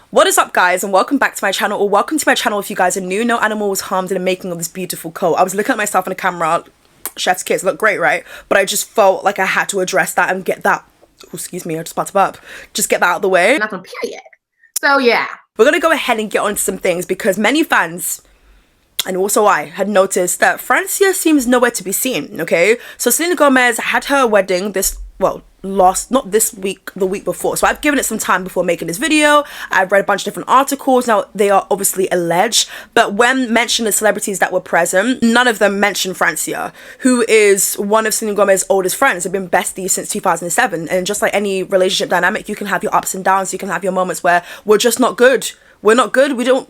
What is up, guys, and welcome back to my channel, or welcome to my channel if you guys are new. No animal was harmed in the making of this beautiful coat. I was looking at myself in the camera, chef's kiss, look great, right? But I just felt like I had to address that and get that, oh, excuse me, I just about to burp, just get that out of the way. Not on period. So yeah. We're gonna go ahead and get on to some things because many fans, and also I, had noticed that Francia seems nowhere to be seen, okay? So Selena Gomez had her wedding not this week, the week before. So I've given it some time before making this video. I've read a bunch of different articles. Now, they are obviously alleged, but when mentioned the celebrities that were present, none of them mentioned Francia, who is one of Selena Gomez's oldest friends. They've been besties since 2007. And just like any relationship dynamic, you can have your ups and downs. You can have your moments where we're just not good. We're not good. We don't,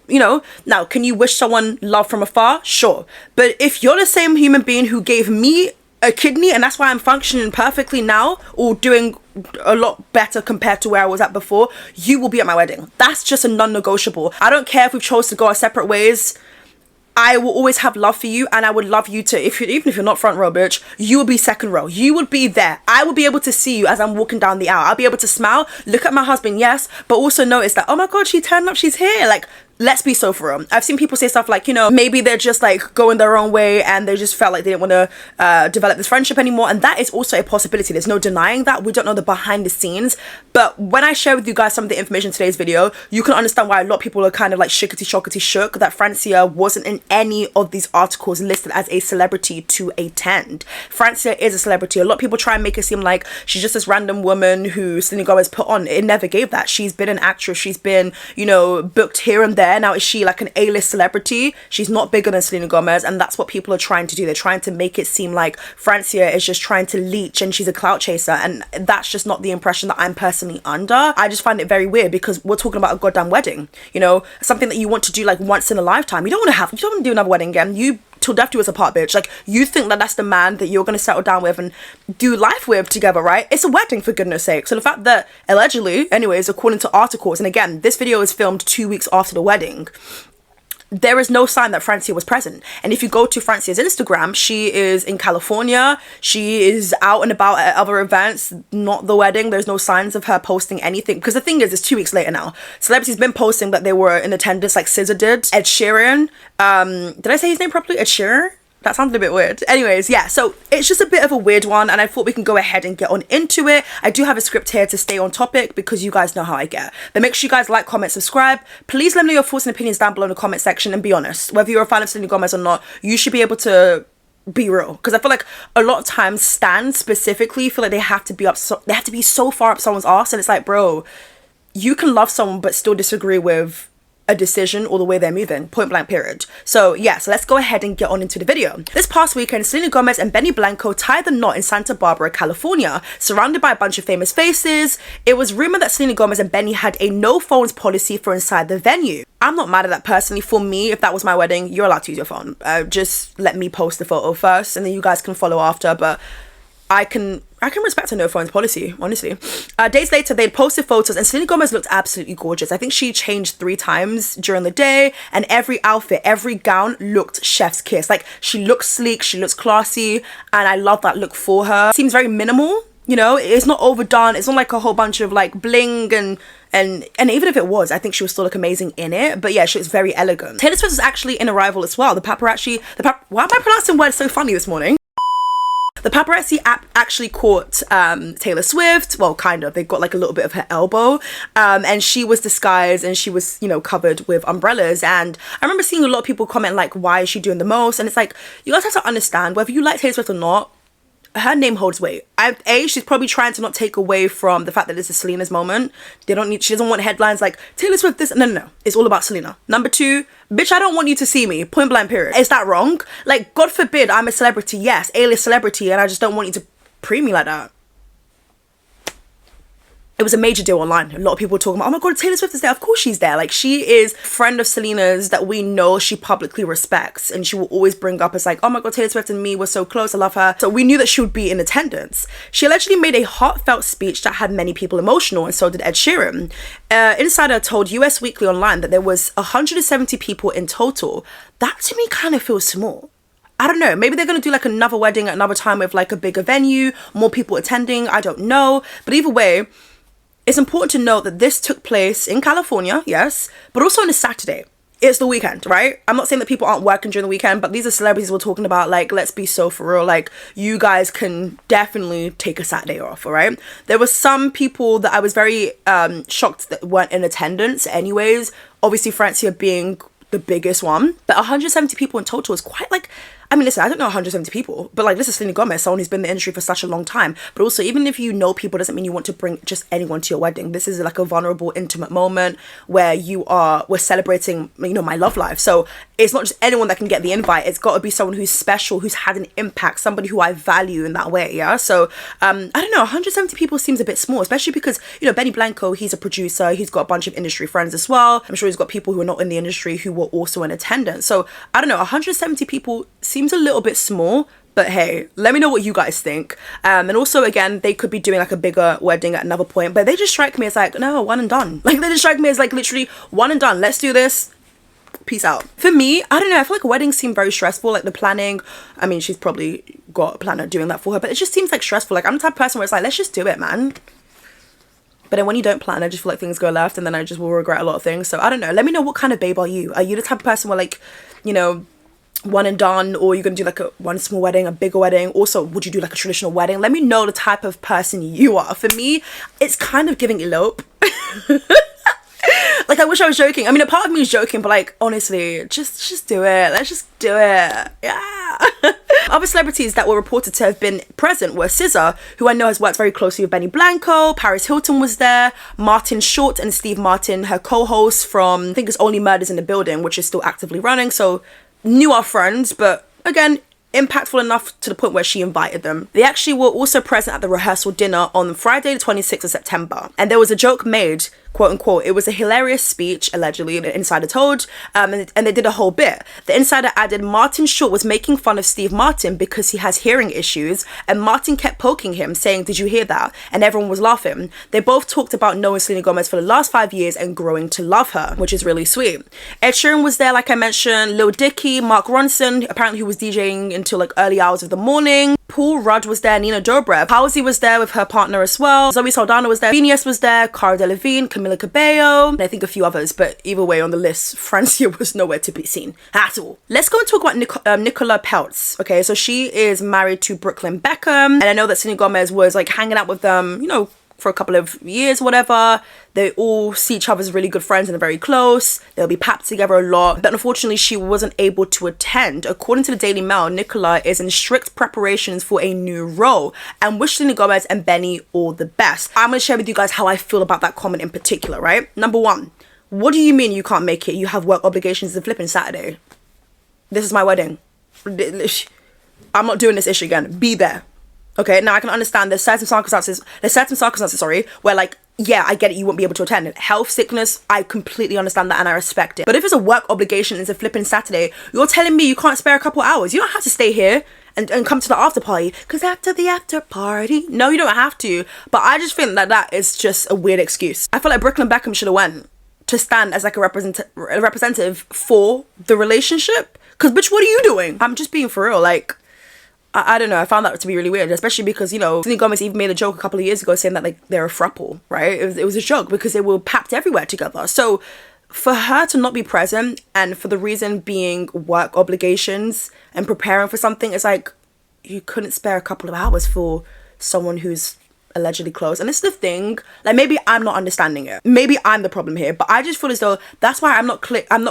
Now, can you wish someone love from afar? Sure. But if you're the same human being who gave me a kidney and that's why I'm functioning perfectly now, or doing a lot better compared to where I was at before, you will be at my wedding. That's just a non-negotiable. I don't care if we've chose to go our separate ways. I will always have love for you, and I would love you to, even if you're not front row, bitch, you will be second row. You would be there. I will be able to see you as I'm walking down the aisle. I'll be able to smile, look at my husband, yes, but also notice that, oh my God, she turned up, she's here. Like, let's be so for real. I've seen people say stuff like, maybe they're just like going their own way and they just felt like they didn't want to develop this friendship anymore. And that is also a possibility. There's no denying that. We don't know the behind the scenes. But when I share with you guys some of the information in today's video, you can understand why a lot of people are kind of like shookity shook that Francia wasn't in any of these articles listed as a celebrity to attend. Francia is a celebrity. A lot of people try and make it seem like she's just this random woman who Selena Gomez put on. It never gave that. She's been an actress. She's been, booked here and there. Now, is she like an A-list celebrity? She's not bigger than Selena Gomez, and that's what people are trying to do. They're trying to make it seem like Francia is just trying to leech and she's a clout chaser, and that's just not the impression that I'm personally under. I just find it very weird because we're talking about a goddamn wedding, something that you want to do like once in a lifetime. You don't want to do another wedding again. You till death do us apart, bitch. Like, you think that that's the man that you're gonna settle down with and do life with together, right? It's a wedding, for goodness sake. So the fact that allegedly, anyways, according to articles, and again, this video is filmed 2 weeks after the wedding, there is no sign that Francia was present. And if you go to Francia's Instagram, she is in California. She is out and about at other events, not the wedding. There's no signs of her posting anything. Because the thing is, it's 2 weeks later now. Celebrities been posting that they were in attendance, like SZA did. Ed Sheeran. Did I say his name properly? Ed Sheeran? That sounded a bit weird. Anyways, yeah, so it's just a bit of a weird one, and I thought we can go ahead and get on into it. I do have a script here to stay on topic because you guys know how I get. But make sure you guys like, comment, subscribe. Please let me know your thoughts and opinions down below in the comment section, and be honest. Whether you're a fan of Selena Gomez or not, you should be able to be real. Because I feel like a lot of times stans specifically feel like they have to be so far up someone's arse, and it's like, bro, you can love someone but still disagree with a decision or the way they're moving, point blank period. So yeah, so let's go ahead and get on into the video. This past weekend, Selena Gomez and Benny Blanco tied the knot in Santa Barbara, California, surrounded by a bunch of famous faces. It was rumored that Selena Gomez and Benny had a no phones policy for inside the venue. I'm not mad at that personally. For me, if that was my wedding, you're allowed to use your phone. Just let me post the photo first and then you guys can follow after, but I can respect a no phones policy, honestly. Days later, they'd posted photos and Selena Gomez looked absolutely gorgeous. I think she changed 3 times during the day, and every outfit, every gown looked chef's kiss. Like, she looks sleek, she looks classy, and I love that look for her. Seems very minimal, it's not overdone. It's not like a whole bunch of like bling and even if it was, I think she would still look amazing in it. But yeah, she was very elegant. Taylor Swift was actually in Arrival as well. Why am I pronouncing words so funny this morning? The paparazzi actually caught Taylor Swift. Well, kind of. They got like a little bit of her elbow. And she was disguised and she was, covered with umbrellas. And I remember seeing a lot of people comment like, why is she doing the most? And it's like, you guys have to understand, whether you like Taylor Swift or not, her name holds weight. She's probably trying to not take away from the fact that this is Selena's moment. She doesn't want headlines like Taylor Swift this. No. It's all about Selena. Number 2, bitch, I don't want you to see me. Point blank period. Is that wrong? Like, God forbid I'm a celebrity. Yes, A-list celebrity, and I just don't want you to pre me like that. It was a major deal online. A lot of people were talking about, oh my God, Taylor Swift is there. Of course she's there. Like, she is a friend of Selena's that we know she publicly respects. And she will always bring up as like, oh my God, Taylor Swift and me were so close. I love her. So we knew that she would be in attendance. She allegedly made a heartfelt speech that had many people emotional, and so did Ed Sheeran. Insider told US Weekly Online that there was 170 people in total. That to me kind of feels small. I don't know, maybe they're going to do like another wedding at another time with like a bigger venue, more people attending. I don't know. But either way, It's important to note that this took place in California, yes, but also on a Saturday. It's the weekend, right? I'm not saying that people aren't working during the weekend, but these are celebrities we're talking about. Like, let's be so for real. Like, you guys can definitely take a Saturday off, all right? There were some people that I was very shocked that weren't in attendance anyways. Obviously, Francia being the biggest one, but 170 people in total is quite like, I mean, listen, I don't know 170 people, but like, this is Selena Gomez, someone who's been in the industry for such a long time. But also, even if you know people, doesn't mean you want to bring just anyone to your wedding. This is like a vulnerable, intimate moment where we're celebrating, you know, my love life. So it's not just anyone that can get the invite. It's got to be someone who's special, who's had an impact, somebody who I value in that way. Yeah. So I don't know, 170 people seems a bit small, especially because, you know, Benny Blanco, he's a producer. He's got a bunch of industry friends as well. I'm sure he's got people who are not in the industry who were also in attendance. So I don't know, 170 people seems a little bit small, but hey, let me know what you guys think. And also, again, they could be doing like a bigger wedding at another point, but they just strike me as like, no, one and done. Like, they just strike me as like literally one and done. Let's do this. Peace out. For me, I don't know, I feel like weddings seem very stressful. Like the planning, I mean, she's probably got a planner doing that for her, but it just seems like stressful. Like, I'm the type of person where it's like, let's just do it, man. But then when you don't plan, I just feel like things go left and then I just will regret a lot of things. So I don't know. Let me know, what kind of babe are you? Are you the type of person where, like, you know, one and done, or you're gonna do like one small wedding, a bigger wedding? Also, would you do like a traditional wedding? Let me know the type of person you are. For me, it's kind of giving elope. Like, I wish I was joking. I mean, a part of me is joking, but like, honestly, just do it. Let's just do it. Yeah. Other celebrities that were reported to have been present were SZA, who I know has worked very closely with Benny Blanco. Paris Hilton was there. Martin Short and Steve Martin, her co-host from, I think it's Only Murders in the Building, which is still actively running. So knew our friends, but again, impactful enough to the point where she invited them. They actually were also present at the rehearsal dinner on Friday the 26th of September. And there was a joke made, quote unquote, it was a hilarious speech, allegedly, the insider told, and they did a whole bit. The insider added Martin Short was making fun of Steve Martin because he has hearing issues, and Martin kept poking him, saying, "Did you hear that?" And everyone was laughing. They both talked about knowing Selena Gomez for the last 5 years and growing to love her, which is really sweet. Ed Sheeran was there, like I mentioned, Lil Dicky, Mark Ronson, apparently, who was DJing until like early hours of the morning. Paul Rudd was there, Nina Dobrev. Halsey was there with her partner as well. Zoe Saldana was there. Phineas was there. Cara Delevingne, Camila Cabello, and I think a few others. But either way, on the list, Francia was nowhere to be seen at all. Let's go and talk about Nicola Peltz. Okay, so she is married to Brooklyn Beckham. And I know that Selena Gomez was like hanging out with them, you know, for a couple of years, whatever. They all see each other as really good friends and are very close. They'll be papped together a lot. But unfortunately, she wasn't able to attend. According to the Daily Mail, Nicola is in strict preparations for a new role and wish Selena Gomez and Benny all the best. I'm going to share with you guys how I feel about that comment in particular, right? Number one, what do you mean you can't make it? You have work obligations the flipping Saturday. This is my wedding. I'm not doing this issue again. Be there. Okay, now I can understand there's certain circumstances, where like, yeah, I get it, you won't be able to attend. Health, sickness, I completely understand that and I respect it. But if it's a work obligation, it's a flipping Saturday, you're telling me you can't spare a couple hours. You don't have to stay here and come to the after party, because after the after party, no, you don't have to. But I just think that that is just a weird excuse. I feel like Brooklyn Beckham should have went to stand as like a representative for the relationship. Because bitch, what are you doing? I'm just being for real, like, I don't know, I found that to be really weird, especially because, you know, Selena Gomez even made a joke a couple of years ago saying that, like, they're a throuple, right? It was a joke because they were packed everywhere together. So for her to not be present, and for the reason being work obligations and preparing for something, it's like, you couldn't spare a couple of hours for someone who's allegedly close. And this is the thing, like, maybe I'm not understanding it. Maybe I'm the problem here, but I just feel as though that's why I'm not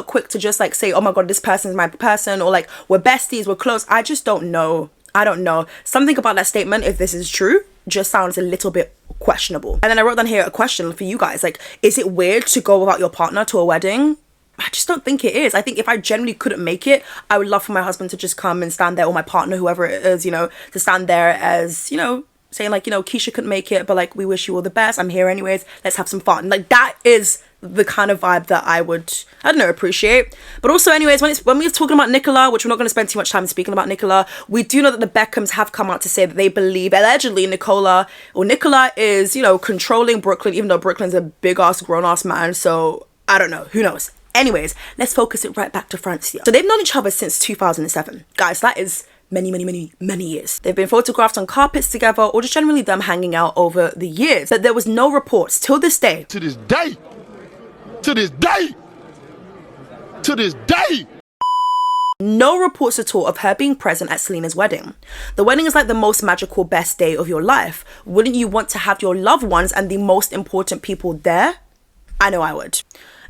quick to just, like, say, oh my God, this person is my person, or, like, we're besties, we're close. I just don't know. I don't know. Something about that statement, if this is true, just sounds a little bit questionable. And then I wrote down here a question for you guys. Like, is it weird to go without your partner to a wedding? I just don't think it is. I think if I generally couldn't make it, I would love for my husband to just come and stand there, or my partner, whoever it is, you know, to stand there as, you know, saying like, you know, Keisha couldn't make it, but like, we wish you all the best. I'm here anyways. Let's have some fun. Like, that is the kind of vibe that I would, I don't know, appreciate. But also, anyways, when we're talking about Nicola, which we're not going to spend too much time speaking about Nicola, we do know that the Beckhams have come out to say that they believe, allegedly, Nicola is, you know, controlling Brooklyn, even though Brooklyn's a big ass, grown ass man. So I don't know, who knows. Anyways, let's focus it right back to Francia. So they've known each other since 2007. Guys, that is many years. They've been photographed on carpets together, or just generally them hanging out over the years. But there was no reports till this day. To this day. To this day. To this day. No reports at all of her being present at Selena's wedding. The wedding is like the most magical, best day of your life. Wouldn't you want to have your loved ones and the most important people there? I know I would.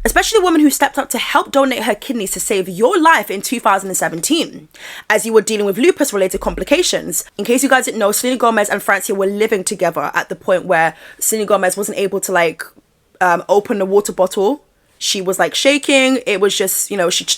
Especially the woman who stepped up to help donate her kidneys to save your life in 2017, as you were dealing with lupus-related complications. In case you guys didn't know, Selena Gomez and Francia were living together at the point where Selena Gomez wasn't able to open the water bottle. She was like shaking. It was just,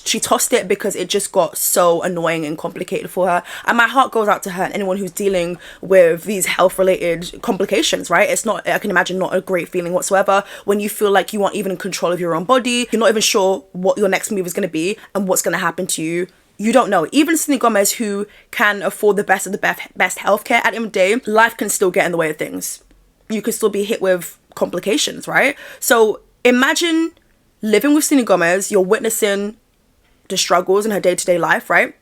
she tossed it because it just got so annoying and complicated for her. And my heart goes out to her and anyone who's dealing with these health related complications, right? It's not, I can imagine, not a great feeling whatsoever when you feel like you aren't even in control of your own body. You're not even sure what your next move is going to be and what's going to happen to you. You don't know. Even Selena Gomez, who can afford the best of the best healthcare, at the end of the day, life can still get in the way of things. You can still be hit with complications, right? So imagine living with Selena Gomez, you're witnessing the struggles in her day-to-day life, right?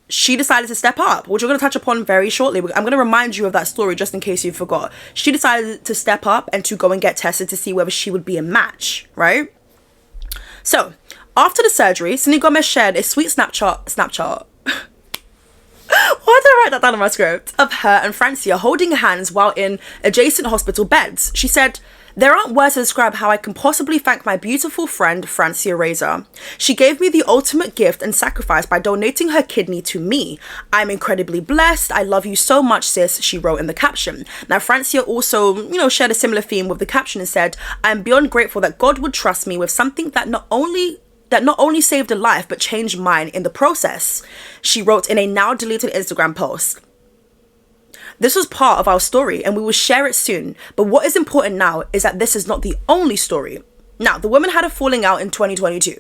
She decided to step up, which we're going to touch upon very shortly. I'm going to remind you of that story just in case you forgot. She decided to step up and to go and get tested to see whether she would be a match, right? So, after the surgery, Selena Gomez shared a sweet Snapchat. Why did I write that down in my script? Of her and Francia holding hands while in adjacent hospital beds. She said, "There aren't words to describe how I can possibly thank my beautiful friend, Francia Reza. She gave me the ultimate gift and sacrifice by donating her kidney to me. I'm incredibly blessed. I love you so much, sis," she wrote in the caption. Now, Francia also, shared a similar theme with the caption and said, "I'm beyond grateful that God would trust me with something that not only saved a life, but changed mine in the process," she wrote in a now deleted Instagram post. "This was part of our story and we will share it soon. But what is important now is that this is not the only story." Now, the women had a falling out in 2022,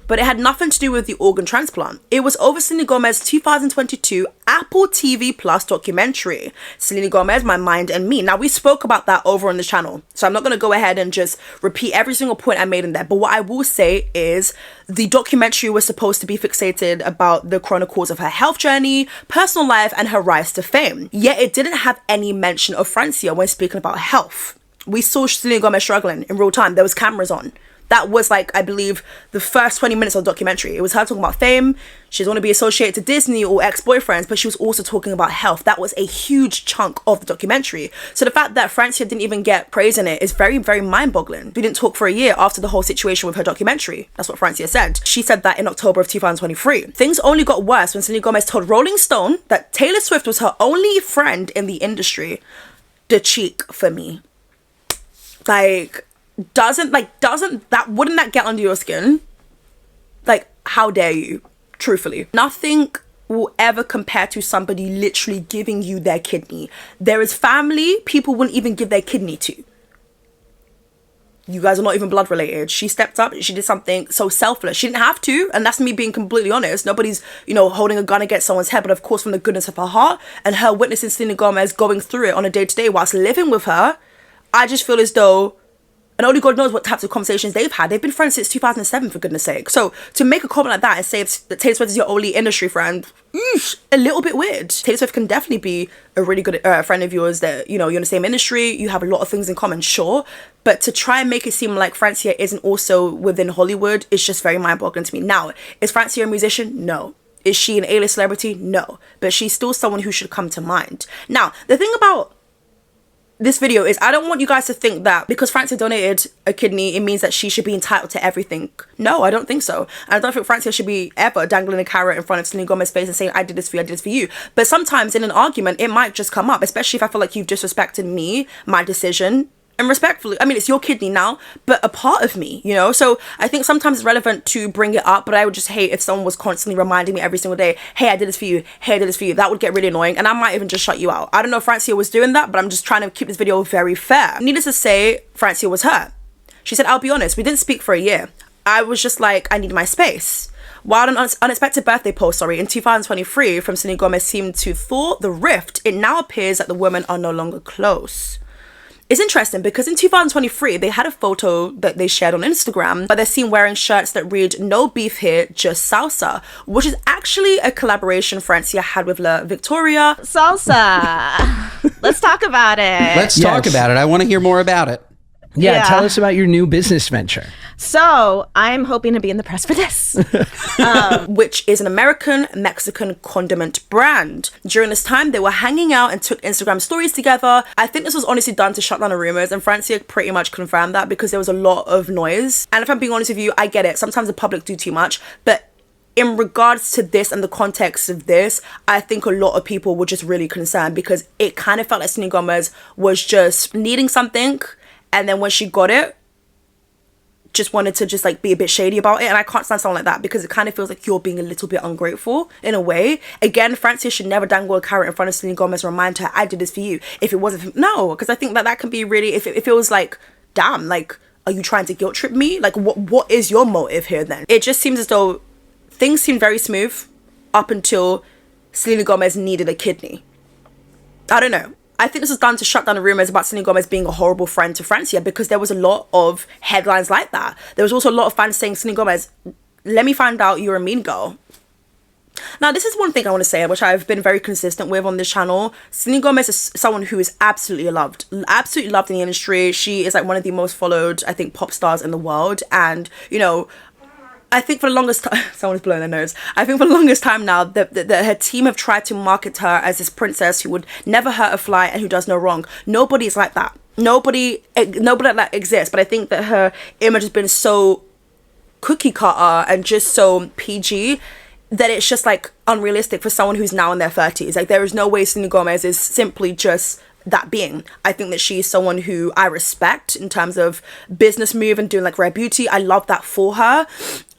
but it had nothing to do with the organ transplant. It was over Selena Gomez's 2022 Apple TV Plus documentary, Selena Gomez, My Mind and Me. Now, we spoke about that over on the channel, so I'm not going to go ahead and just repeat every single point I made in there. But what I will say is the documentary was supposed to be fixated about the chronicles of her health journey, personal life, and her rise to fame. Yet it didn't have any mention of Francia when speaking about health. We saw Selena Gomez struggling in real time. There was cameras on. That was I believe, the first 20 minutes of the documentary. It was her talking about fame. She doesn't want to be associated to Disney or ex-boyfriends, but she was also talking about health. That was a huge chunk of the documentary. So the fact that Francia didn't even get praise in it is very, very mind-boggling. We didn't talk for a year after the whole situation with her documentary. That's what Francia said. She said that in October of 2023. Things only got worse when Selena Gomez told Rolling Stone that Taylor Swift was her only friend in the industry. The cheek for me. Wouldn't that get under your skin? How dare you? Truthfully. Nothing will ever compare to somebody literally giving you their kidney. There is family people wouldn't even give their kidney to. You guys are not even blood related. She stepped up. She did something so selfless. She didn't have to, and that's me being completely honest. Nobody's, holding a gun against someone's head, but of course from the goodness of her heart and her witnessing Selena Gomez going through it on a day-to-day whilst living with her, I just feel as though, and only God knows what types of conversations they've had. They've been friends since 2007, for goodness sake. So to make a comment like that and say that Taylor Swift is your only industry friend, a little bit weird. Taylor Swift can definitely be a really good friend of yours that, you're in the same industry, you have a lot of things in common, sure. But to try and make it seem like Francia isn't also within Hollywood is just very mind-boggling to me. Now, is Francia a musician? No. Is she an A-list celebrity? No. But she's still someone who should come to mind. Now, the thing about this video is I don't want you guys to think that because Francia donated a kidney, it means that she should be entitled to everything. No, I don't think so. And I don't think Francia should be ever dangling a carrot in front of Selena Gomez's face and saying, I did this for you, I did this for you. But sometimes in an argument, it might just come up, especially if I feel like you've disrespected me, my decision. And respectfully, it's your kidney now, but a part of me, So I think sometimes it's relevant to bring it up, but I would just hate if someone was constantly reminding me every single day, hey, I did this for you, hey, I did this for you. That would get really annoying, and I might even just shut you out. I don't know if Francia was doing that, but I'm just trying to keep this video very fair. Needless to say, Francia was her. She said, I'll be honest, we didn't speak for a year. I was just like, I need my space. While an unexpected birthday post, in 2023 from Selena Gomez seemed to thaw the rift, it now appears that the women are no longer close. It's interesting because in 2023, they had a photo that they shared on Instagram, but they're seen wearing shirts that read "No beef here, just salsa," which is actually a collaboration Francia had with La Victoria. Salsa. Let's talk about it. Let's talk about it. I want to hear more about it. Yeah, tell us about your new business venture. So I'm hoping to be in the press for this. Which is an American-Mexican condiment brand. During this time, they were hanging out and took Instagram stories together. I think this was honestly done to shut down the rumors, and Francia pretty much confirmed that because there was a lot of noise. And if I'm being honest with you, I get it. Sometimes the public do too much, but in regards to this and the context of this, I think a lot of people were just really concerned because it kind of felt like Selena Gomez was just needing something, and then when she got it, just wanted to just like be a bit shady about it. And I can't stand someone like that because it kind of feels like you're being a little bit ungrateful in a way. Again, Francia should never dangle a carrot in front of Selena Gomez and remind her, I did this for you. If it wasn't for no, because I think that can be really, if it was like, damn, like, are you trying to guilt trip me? Like, what is your motive here then? It just seems as though things seemed very smooth up until Selena Gomez needed a kidney. I don't know. I think this was done to shut down the rumors about Selena Gomez being a horrible friend to Francia because there was a lot of headlines like that. There was also a lot of fans saying, Selena Gomez, let me find out you're a mean girl. Now, this is one thing I want to say, which I've been very consistent with on this channel. Selena Gomez is someone who is absolutely loved in the industry. She is like one of the most followed, I think, pop stars in the world. And, you know, I think for the longest time, someone's blowing their nose. I think for the longest time now that her team have tried to market her as this princess who would never hurt a fly and who does no wrong. Nobody's like that. Nobody like that exists. But I think that her image has been so cookie cutter and just so PG that it's just like unrealistic for someone who's now in their 30s. Like there is no way Selena Gomez is simply just that being. I think that she's someone who I respect in terms of business move and doing like rare beauty. I love that for her.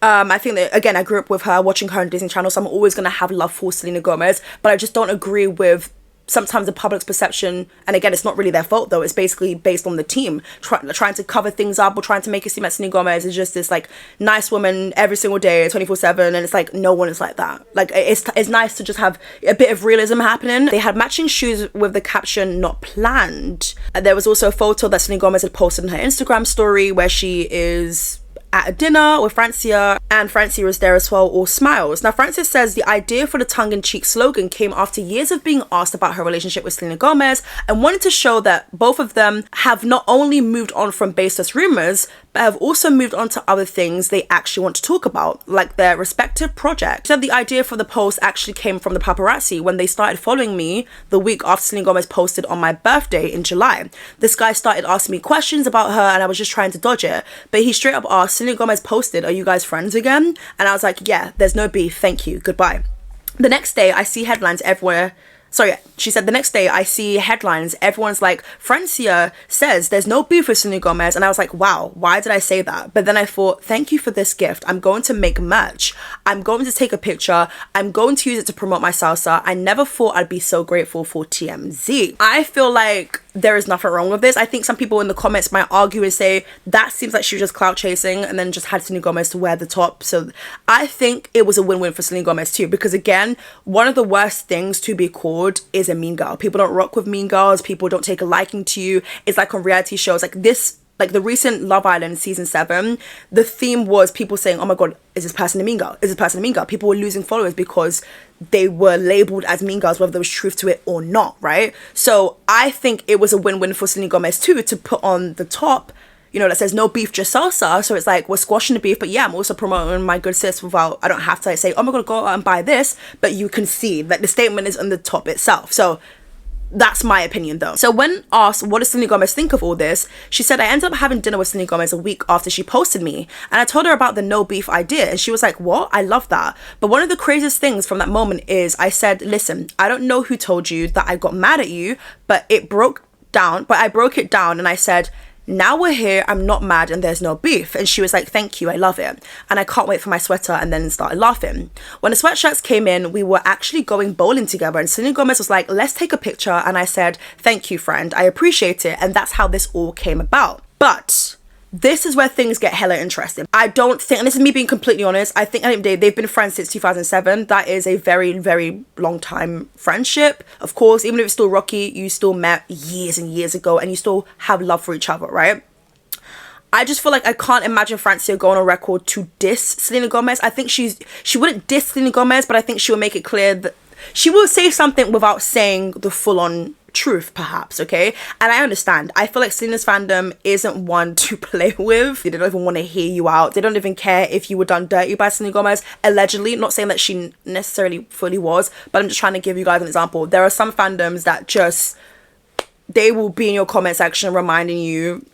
I think that, again, I grew up with her, watching her on Disney Channel, so I'm always going to have love for Selena Gomez, but I just don't agree with sometimes the public's perception, and again, it's not really their fault though, it's basically based on the team trying to cover things up or trying to make it seem like Selena Gomez is just this like nice woman every single day 24/7, and it's like no one is like that. Like it's nice to just have a bit of realism happening. They had matching shoes with the caption "not planned." There was also a photo that Selena Gomez had posted on her Instagram story where she is at a dinner with Francia, and Francia was there as well, all smiles. Now, Francia says the idea for the tongue-in-cheek slogan came after years of being asked about her relationship with Selena Gomez and wanted to show that both of them have not only moved on from baseless rumors, but have also moved on to other things they actually want to talk about, like their respective projects. She said the idea for the post actually came from the paparazzi when they started following me the week after Selena Gomez posted on my birthday in July. This guy started asking me questions about her and I was just trying to dodge it, but he straight up asked, Selena Gomez posted, are you guys friends again? And I was like, yeah, there's no beef, thank you, goodbye. The next day I see headlines everywhere. She said the next day I see headlines, everyone's like, Francia says there's no beef with Selena Gomez. And I was like, wow, why did I say that? But then I thought, thank you for this gift. I'm going to make merch. I'm going to take a picture. I'm going to use it to promote my salsa. I never thought I'd be so grateful for TMZ. I feel like there is nothing wrong with this. I think some people in the comments might argue and say that seems like she was just clout chasing and then just had Selena Gomez to wear the top. So I think it was a win-win for Selena Gomez too, because again, one of the worst things to be called is a mean girl. People don't rock with mean girls. People don't take a liking to you. It's like on reality shows like this, like the recent Love Island season 7, the theme was people saying, oh my god, is this person a mean girl? Is this person a mean girl? People were losing followers because they were labeled as mean girls, whether there was truth to it or not, right? So I think it was a win-win for Selena Gomez too, to put on the top, you know, that says no beef, just salsa. So it's like, we're squashing the beef, but yeah, I'm also promoting my good sis without, I don't have to like, say, oh my god, go out and buy this, but you can see that the statement is on the top itself. So that's my opinion though. So when asked what does Selena Gomez think of all this, she said, I ended up having dinner with Selena Gomez a week after she posted me, and I told her about the no beef idea, and she was like, what? I love that. But one of the craziest things from that moment is I said, listen, I don't know who told you that I got mad at you, but I broke it down and I said, now we're here, I'm not mad, and there's no beef. And she was like, thank you, I love it. And I can't wait for my sweater, and then started laughing. When the sweatshirts came in, we were actually going bowling together, and Selena Gomez was like, let's take a picture. And I said, thank you, friend, I appreciate it. And that's how this all came about. But this is where things get hella interesting. I don't think, and this is me being completely honest, I think they've been friends since 2007. That is a very, very long time friendship. Of course, even if it's still rocky, you still met years and years ago and you still have love for each other, right? I just feel like I can't imagine Francia going on record to diss Selena Gomez. I think she wouldn't diss Selena Gomez, but I think she will make it clear that she will say something without saying the full-on truth, perhaps, okay? And I understand. I feel like Selena's fandom isn't one to play with. They don't even want to hear you out. They don't even care if you were done dirty by Selena Gomez, allegedly. Not saying that she necessarily fully was, but I'm just trying to give you guys an example. There are some fandoms that just, they will be in your comment section reminding you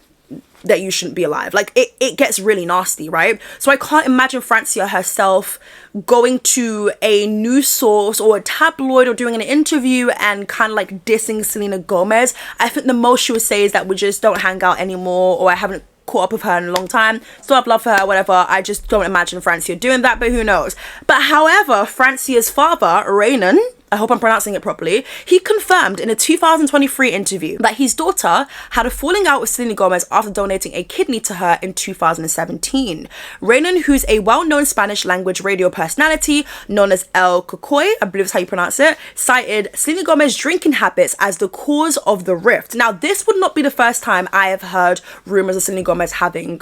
that you shouldn't be alive. Like, it gets really nasty, right? So I can't imagine Francia herself going to a news source or a tabloid or doing an interview and kind of like dissing Selena Gomez. I think the most she would say is that we just don't hang out anymore, or I haven't caught up with her in a long time, still have love for her, whatever. I just don't imagine Francia doing that, but who knows. But however, Francia's father, Raynon, I hope I'm pronouncing it properly, he confirmed in a 2023 interview that his daughter had a falling out with Selena Gomez after donating a kidney to her in 2017. Raynon, who's a well-known Spanish language radio personality known as El Cocoy, I believe is how you pronounce it, cited Selena Gomez's drinking habits as the cause of the rift. Now, this would not be the first time I have heard rumors of Selena Gomez having,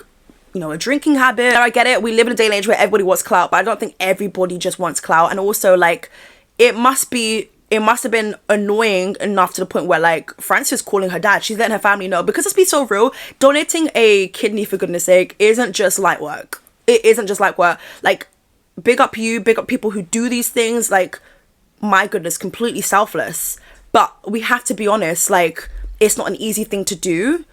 you know, a drinking habit. Now, I get it, we live in a day and age where everybody wants clout, but I don't think everybody just wants clout. And also, like, it must have been annoying enough to the point where, like, Francia's calling her dad. She's letting her family know. Because let's be so real, donating a kidney, for goodness sake, isn't just light work. It isn't just light work. Like, big up you, big up people who do these things. Like, my goodness, completely selfless. But we have to be honest, like, it's not an easy thing to do.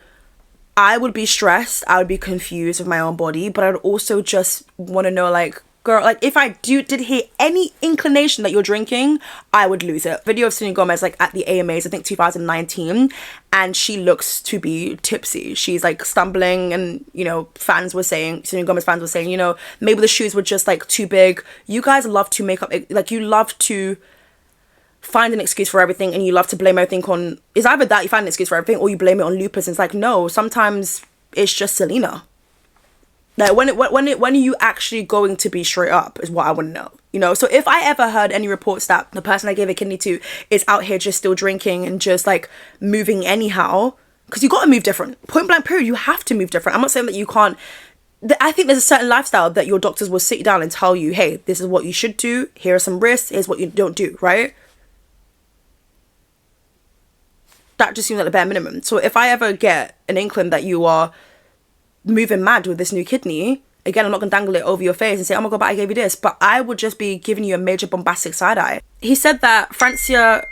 I would be stressed. I would be confused with my own body. But I'd also just want to know, like, girl, like, if I did hear any inclination that you're drinking, I would lose it. Video of Selena Gomez, like, at the AMAs, I think 2019, and she looks to be tipsy. She's, like, stumbling, and, you know, Selena Gomez fans were saying, you know, maybe the shoes were just, like, too big. You guys love to make up, like, you love to find an excuse for everything, and you love to blame everything on, it's either that you find an excuse for everything, or you blame it on lupus, and it's like, no, sometimes it's just Selena. Like, when are you actually going to be straight up is what I want to know, you know? So if I ever heard any reports that the person I gave a kidney to is out here just still drinking and just, like, moving anyhow, because you got to move different. Point blank period, you have to move different. I'm not saying that you can't. I think there's a certain lifestyle that your doctors will sit you down and tell you, hey, this is what you should do. Here are some risks. Here's what you don't do, right? That just seems like the bare minimum. So if I ever get an inkling that you are moving mad with this new kidney, again, I'm not gonna dangle it over your face and say, oh my god, but I gave you this, but I would just be giving you a major bombastic side eye. He said that Francia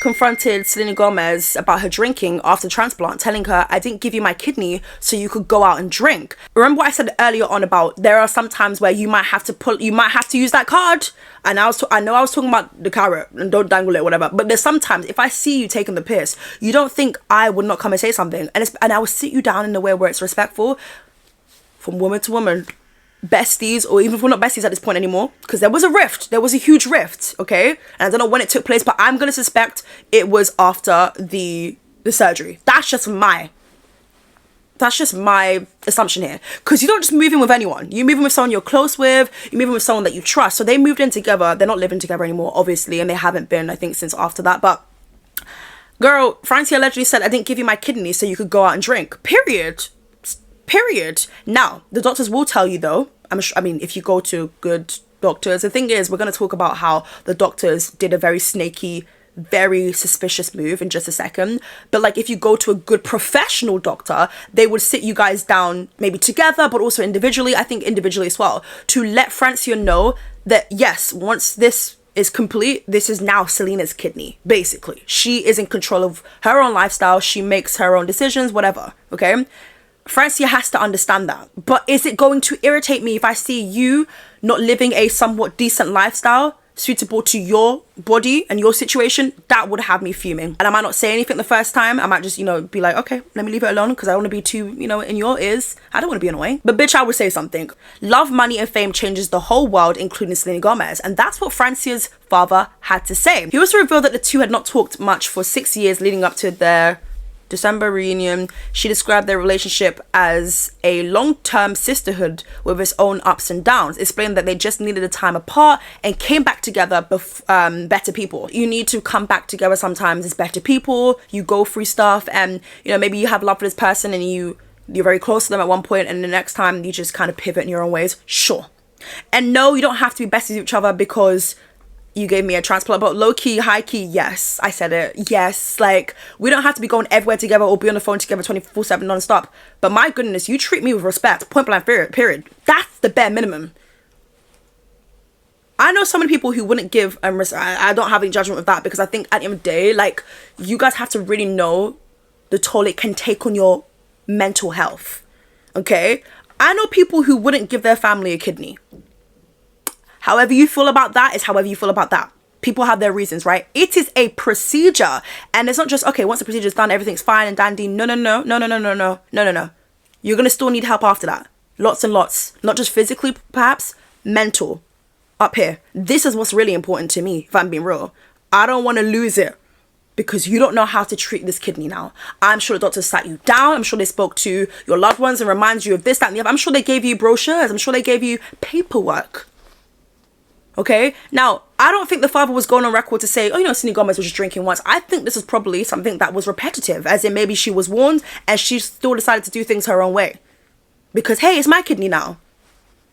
confronted Selena Gomez about her drinking after transplant, telling her, I didn't give you my kidney so you could go out and drink. Remember what I said earlier on about there are some times where you might have to use that card. And I know I was talking about the carrot and don't dangle it, whatever. But there's sometimes if I see you taking the piss, you don't think I would not come and say something, and I will sit you down in a way where it's respectful, from woman to woman, besties, or even if we're not besties at this point anymore, because there was a huge rift, okay? And I don't know when it took place, but I'm gonna suspect it was after the surgery. That's just my assumption here, because you don't just move in with anyone. You move in with someone you're close with, you move in with someone that you trust. So they moved in together. They're not living together anymore, obviously, and they haven't been, I think, since after that. But girl, Francia allegedly said, I didn't give you my kidney so you could go out and drink, period. Now, the doctors will tell you, though, I mean, if you go to good doctors, the thing is, we're going to talk about how the doctors did a very snaky, very suspicious move in just a second. But, like, if you go to a good professional doctor, they would sit you guys down maybe together, but also individually, I think individually as well, to let Francia know that, yes, once this is complete, this is now Selena's kidney, basically. She is in control of her own lifestyle. She makes her own decisions, whatever, okay? Francia has to understand that. But is it going to irritate me if I see you not living a somewhat decent lifestyle suitable to your body and your situation? That would have me fuming. And I might not say anything the first time. I might just, be like, okay, let me leave it alone, because I don't want to be too, in your ears. I don't want to be annoying. But bitch, I would say something. Love, money, and fame changes the whole world, including Selena Gomez. And that's what Francia's father had to say. He also revealed that the two had not talked much for 6 years leading up to their December reunion, she described their relationship as a long-term sisterhood with its own ups and downs, explaining that they just needed a time apart and came back together better people. You need to come back together sometimes as better people. You go through stuff, and you know, maybe you have love for this person and you're very close to them at one point, and the next time you just kind of pivot in your own ways. Sure. And no, you don't have to be besties with each other because you gave me a transplant, but low-key, high-key, yes, I said it, yes. Like, we don't have to be going everywhere together or be on the phone together 24/7 non-stop, but my goodness, you treat me with respect, point blank period. That's the bare minimum. I know so many people who wouldn't give I don't have any judgment with that, because I think at the end of the day, like, you guys have to really know the toll it can take on your mental health, okay? I know people who wouldn't give their family a kidney. However you feel about that is however you feel about that. People have their reasons, right? It is a procedure. And it's not just, okay, once the procedure's done, everything's fine and dandy. No. You're going to still need help after that. Lots and lots. Not just physically, perhaps. Mental. Up here. This is what's really important to me, if I'm being real. I don't want to lose it because you don't know how to treat this kidney now. I'm sure the doctors sat you down. I'm sure they spoke to your loved ones and reminded you of this, that, and the other. I'm sure they gave you brochures. I'm sure they gave you paperwork. Okay, now, I don't think the father was going on record to say, oh, you know, Selena Gomez was just drinking once. I think this is probably something that was repetitive, as in maybe she was warned and she still decided to do things her own way. Because, hey, it's my kidney now.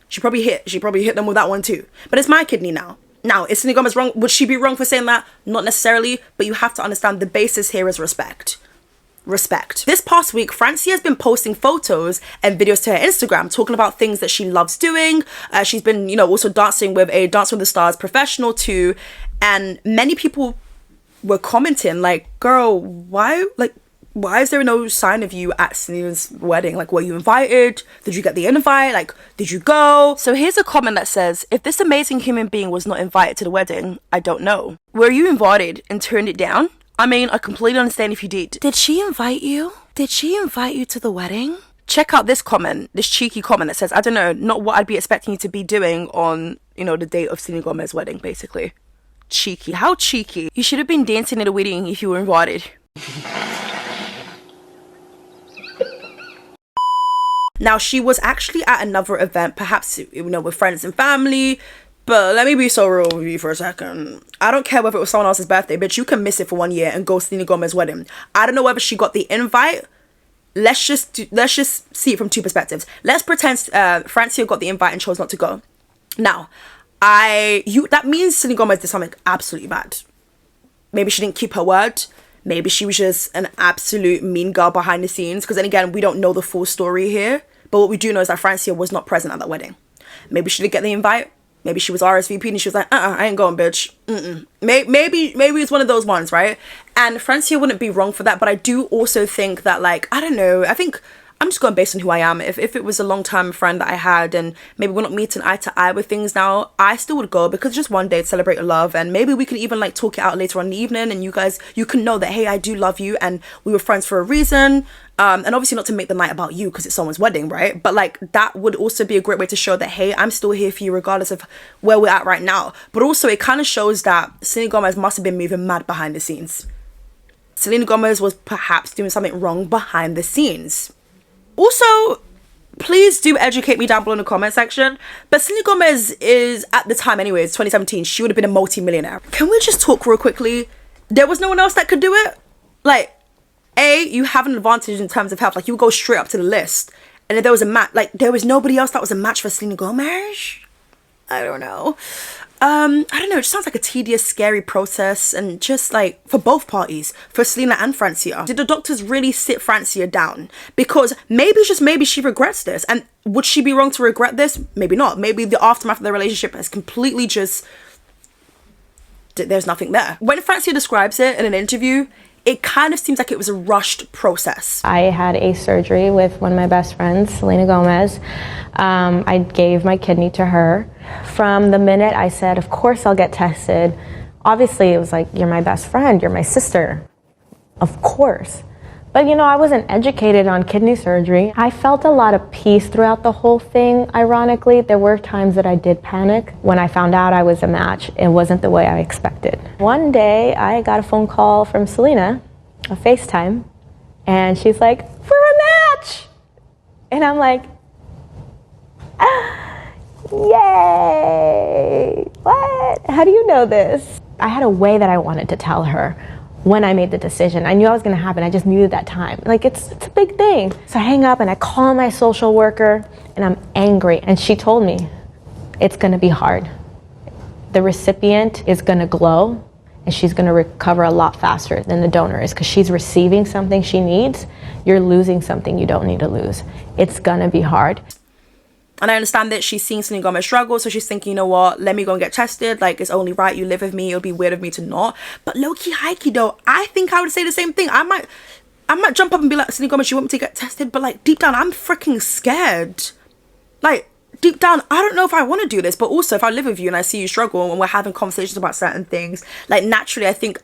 She probably hit them with that one too. But it's my kidney now. Now, is Selena Gomez wrong? Would she be wrong for saying that? Not necessarily, but you have to understand the basis here is respect. Respect. This past week, Francia has been posting photos and videos to her Instagram talking about things that she loves doing. She's been, you know, also dancing with a Dance with the Stars professional too. And many people were commenting like, girl, why is there no sign of you at Selena's wedding? Like, were you invited? Did you get the invite? Like, did you go? So here's a comment that says, if this amazing human being was not invited to the wedding, I don't know. Were you invited and turned it down? I mean, I completely understand if you did. Did she invite you? Did she invite you to the wedding? Check out this comment, this cheeky comment that says, I don't know, not what I'd be expecting you to be doing on, you know, the date of Selena Gomez's wedding, basically. Cheeky. How cheeky? You should have been dancing at a wedding if you were invited. Now, she was actually at another event, perhaps, you know, with friends and family. But let me be so real with you for a second. I don't care whether it was someone else's birthday, bitch. You can miss it for 1 year and go to Selena Gomez's wedding. I don't know whether she got the invite. Let's just see it from two perspectives. Let's pretend Francia got the invite and chose not to go. Now, that means Selena Gomez did something absolutely bad. Maybe she didn't keep her word. Maybe she was just an absolute mean girl behind the scenes. Because then again, we don't know the full story here. But what we do know is that Francia was not present at that wedding. Maybe she didn't get the invite. Maybe she was RSVP and she was like, I ain't going, bitch. Maybe it's one of those ones, right? And Francia wouldn't be wrong for that. But I do also think that, like, I don't know. I think I'm just going based on who I am. If it was a long-time friend that I had and maybe we're not meeting eye to eye with things now, I still would go because just one day to celebrate your love. And maybe we could even like talk it out later on in the evening and you can know that, hey, I do love you and we were friends for a reason. And obviously not to make the night about you because it's someone's wedding, right? But like that would also be a great way to show that, hey, I'm still here for you regardless of where we're at right now. But also it kind of shows that Selena Gomez must have been moving mad behind the scenes. Selena Gomez was perhaps doing something wrong behind the scenes. Also, please do educate me down below in the comment section. But Selena Gomez is, at the time anyways, 2017, she would have been a multi-millionaire. Can we just talk real quickly? There was no one else that could do it? Like, you have an advantage in terms of health. Like, you would go straight up to the list. And if there was a match, like, there was nobody else that was a match for Selena Gomez? I don't know. I don't know, it just sounds like a tedious, scary process, and just like for both parties, for Selena and Francia. Did the doctors really sit Francia down? Because maybe, just maybe, she regrets this. And would she be wrong to regret this? Maybe not. Maybe the aftermath of their relationship has completely just, there's nothing there. When Francia describes it in an interview, it kind of seems like it was a rushed process. I had a surgery with one of my best friends, Selena Gomez. I gave my kidney to her. From the minute I said, of course I'll get tested, obviously it was like, you're my best friend, you're my sister. Of course. But you know, I wasn't educated on kidney surgery. I felt a lot of peace throughout the whole thing. Ironically, there were times that I did panic. When I found out I was a match, it wasn't the way I expected. One day, I got a phone call from Selena, a FaceTime, And she's like, for a match. And I'm like, yay, what? How do you know this? I had a way that I wanted to tell her when I made the decision. I knew it was gonna happen. I just knew at that time. Like, it's a big thing. So I hang up and I call my social worker and I'm angry. And she told me, it's gonna be hard. The recipient is gonna glow and she's gonna recover a lot faster than the donor is, because she's receiving something she needs. You're losing something you don't need to lose. It's gonna be hard. And I understand that she's seeing Selena Gomez struggle, so she's thinking, you know what, let me go and get tested. Like, it's only right, you live with me, it would be weird of me to not. But low-key, high-key though, I think I would say the same thing. I might jump up and be like, Selena Gomez, you want me to get tested? But like, deep down, I'm freaking scared. Like, deep down, I don't know if I want to do this. But also, if I live with you and I see you struggle and we're having conversations about certain things, like, naturally, I think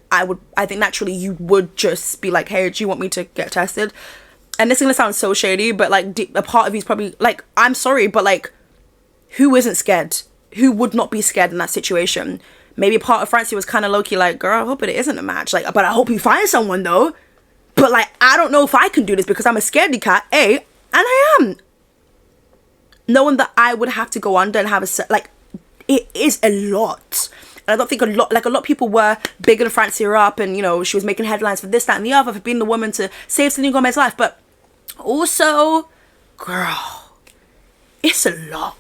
naturally you would just be like, hey, do you want me to get tested? And this is gonna sound so shady, but like, a part of you is probably like, I'm sorry, but like, who isn't scared? Who would not be scared in that situation? Maybe a part of Francie was kind of low-key like, girl, I hope it isn't a match. Like, but I hope you find someone though. But like, I don't know if I can do this because I'm a scaredy cat, A, and I am. Knowing that I would have to go under and have like, it is a lot. And I don't think a lot of people were bigging Francie up, and, you know, she was making headlines for this, that, and the other, for being the woman to save Selena Gomez's life. But also, girl, it's a lot.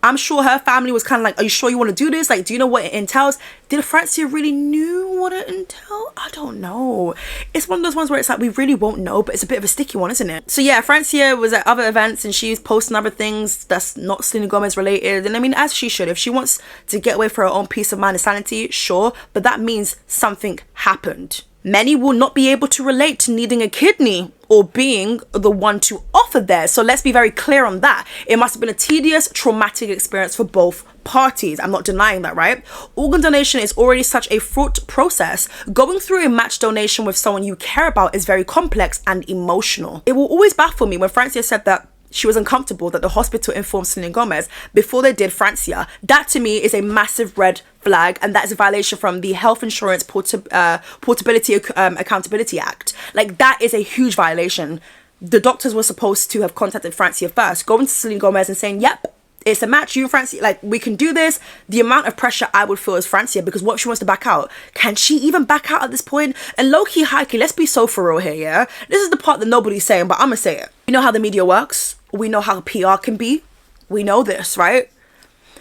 I'm sure her family was kind of like, are you sure you want to do this? Like, do you know what it entails? Did Francia really knew what it entailed? I don't know. It's one of those ones where it's like, we really won't know, but it's a bit of a sticky one, isn't it? So yeah, Francia was at other events and she's posting other things that's not Selena Gomez related. And I mean, as she should. If she wants to get away for her own peace of mind and sanity, sure. But that means something happened. Many will not be able to relate to needing a kidney or being the one to offer theirs. So let's be very clear on that. It must have been a tedious, traumatic experience for both parties. I'm not denying that, right? Organ donation is already such a fraught process. Going through a match donation with someone you care about is very complex and emotional. It will always baffle me when Francia said that she was uncomfortable that the hospital informed Selena Gomez before they did Francia. That to me is a massive red flag, and that is a violation from the Health Insurance Portability Accountability Act. Like, that is a huge violation. The doctors were supposed to have contacted Francia first, going to Selena Gomez and saying, yep, it's a match, you and Francia, like, we can do this. The amount of pressure I would feel as Francia, because what if she wants to back out? Can she even back out at this point? And low-key, high-key, let's be so for real here, yeah? This is the part that nobody's saying, but I'm gonna say it. You know how the media works? We know how PR can be. We know this, right?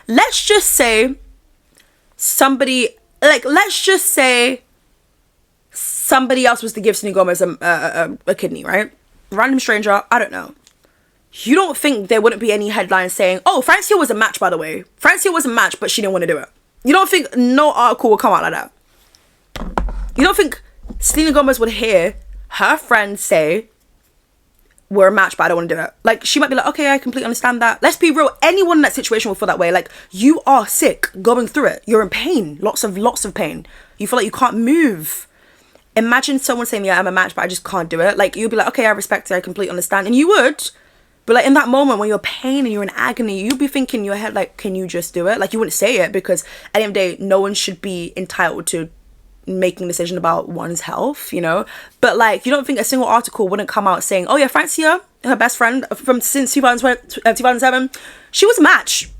Let's just say somebody else was to give Selena Gomez a kidney, right? Random stranger, I don't know. You don't think there wouldn't be any headlines saying, oh, Francia was a match, by the way. Francia was a match, but she didn't want to do it. You don't think no article would come out like that? You don't think Selena Gomez would hear her friend say, we're a match, but I don't want to do it? Like, she might be like, okay, I completely understand that. Let's be real. Anyone in that situation will feel that way. Like, you are sick, going through it. You're in pain. Lots of pain. You feel like you can't move. Imagine someone saying, yeah, I'm a match, but I just can't do it. Like, you'd be like, okay, I respect it. I completely understand. And you would. But like, in that moment when you're in pain and you're in agony, you'd be thinking in your head, like, can you just do it? Like, you wouldn't say it, because at the end of the day, no one should be entitled to making a decision about one's health, you know? But like, you don't think a single article wouldn't come out saying, oh yeah, Francia, her best friend since 2007, she was a match.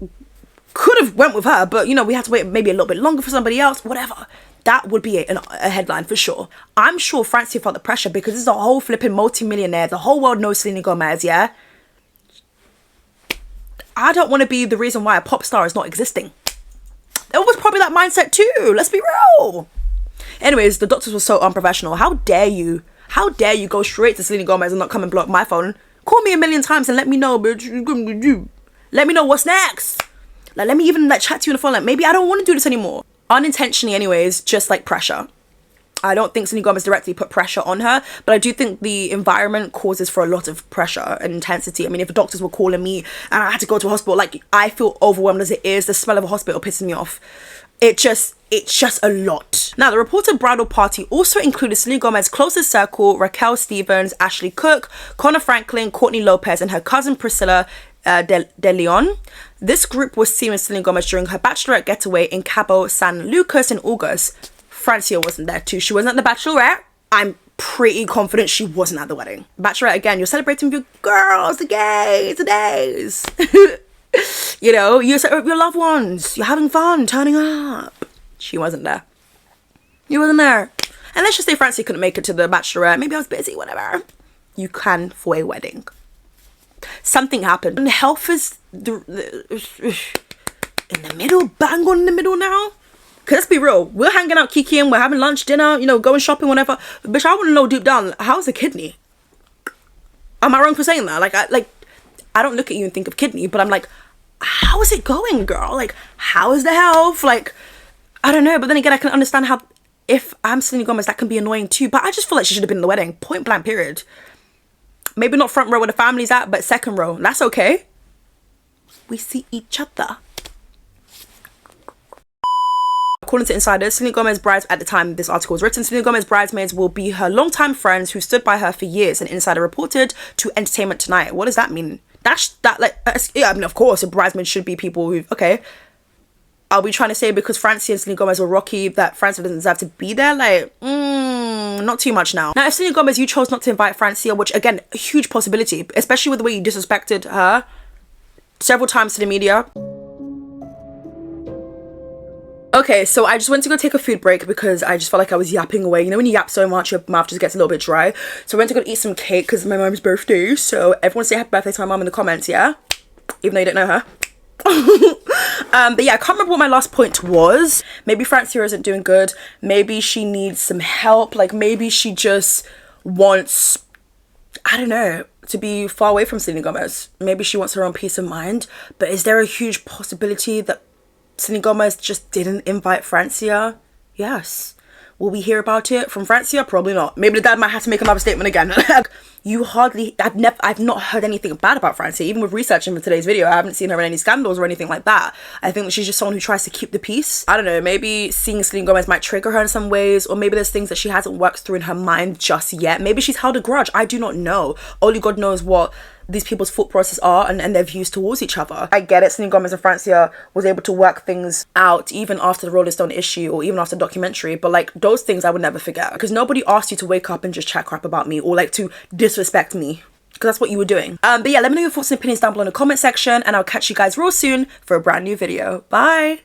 Could have went with her, but, you know, we had to wait maybe a little bit longer for somebody else, whatever. That would be a headline for sure. I'm sure Francia felt the pressure, because this is a whole flipping multi-millionaire. The whole world knows Selena Gomez, yeah? I don't want to be the reason why a pop star is not existing. It was probably that mindset too. Let's be real. Anyways, the doctors were so unprofessional. How dare you? How dare you go straight to Selena Gomez and not come and block my phone? Call me a million times and let me know, bitch. Let me know what's next. Like, let me even like chat to you on the phone. Like, maybe I don't want to do this anymore. Unintentionally, anyways, just like pressure. I don't think Selena Gomez directly put pressure on her, but I do think the environment causes for a lot of pressure and intensity. I mean, if the doctors were calling me and I had to go to a hospital, like, I feel overwhelmed as it is. The smell of a hospital pisses me off. It's just a lot. Now, the reported bridal party also included Selena Gomez's closest circle, Raquel Stevens, Ashley Cook, Connor Franklin, Courtney Lopez, and her cousin Priscilla de Leon. This group was seen with Selena Gomez during her bachelorette getaway in Cabo San Lucas in August. Francia wasn't there too. She wasn't the bachelorette. I'm pretty confident she wasn't at the wedding. Bachelorette, again, you're celebrating with your girls, the gays, the days. You know, you're with your loved ones. You're having fun, turning up. She wasn't there. You wasn't there. And let's just say Francie couldn't make it to the Bachelorette. Maybe I was busy, whatever. You can for a wedding. Something happened. And health is in the middle, bang on in the middle now. Cause let's be real, we're hanging out, kikiing, we're having lunch, dinner, you know, going shopping, whatever. Bitch, I want to know deep down, how's the kidney? Am I wrong for saying that? I don't look at you and think of kidney, but I'm like, how is it going, girl? Like, how is the health? Like, I don't know. But then again, I can understand how, if I'm Selena Gomez, that can be annoying too. But I just feel like she should have been in the wedding, point blank, period. Maybe not front row where the family's at, but second row. That's okay. We see each other. According to insiders, Selena Gomez brides at the time this article was written, Selena Gomez bridesmaids will be her longtime friends who stood by her for years. An insider reported to Entertainment Tonight. What does that mean? Yeah, I mean, of course, a bridesmaid should be people who, okay. Are we trying to say because Francie and Selena Gomez were rocky that Francie doesn't deserve to be there? Like, not too much now. Now, if Selena Gomez, you chose not to invite Francia, which again, a huge possibility, especially with the way you disrespected her several times to the media. Okay, so I just went to go take a food break because I just felt like I was yapping away. You know when you yap so much, your mouth just gets a little bit dry. So I went to go eat some cake because it's my mom's birthday. So everyone say happy birthday to my mom in the comments, yeah? Even though you don't know her. But yeah, I can't remember what my last point was. Maybe Francia isn't doing good. Maybe she needs some help. Like maybe she just wants, I don't know, to be far away from Selena Gomez. Maybe she wants her own peace of mind. But is there a huge possibility that Selena Gomez just didn't invite Francia? Yes. Will we hear about it from Francia? Probably not. Maybe the dad might have to make another statement again. I've not heard anything bad about Francia. Even with researching for today's video, I haven't seen her in any scandals or anything like that. I think that she's just someone who tries to keep the peace. I don't know, maybe seeing Selena Gomez might trigger her in some ways, or maybe there's things that she hasn't worked through in her mind just yet. Maybe she's held a grudge. I do not know. Only God knows what these people's thought process are and their views towards each other. I get it, Selena Gomez and Francia was able to work things out even after the Rolling Stone issue or even after the documentary, but like those things I would never forget because nobody asked you to wake up and just chat crap about me or like to disrespect me because that's what you were doing. But yeah, let me know your thoughts and opinions down below in the comment section and I'll catch you guys real soon for a brand new video. Bye!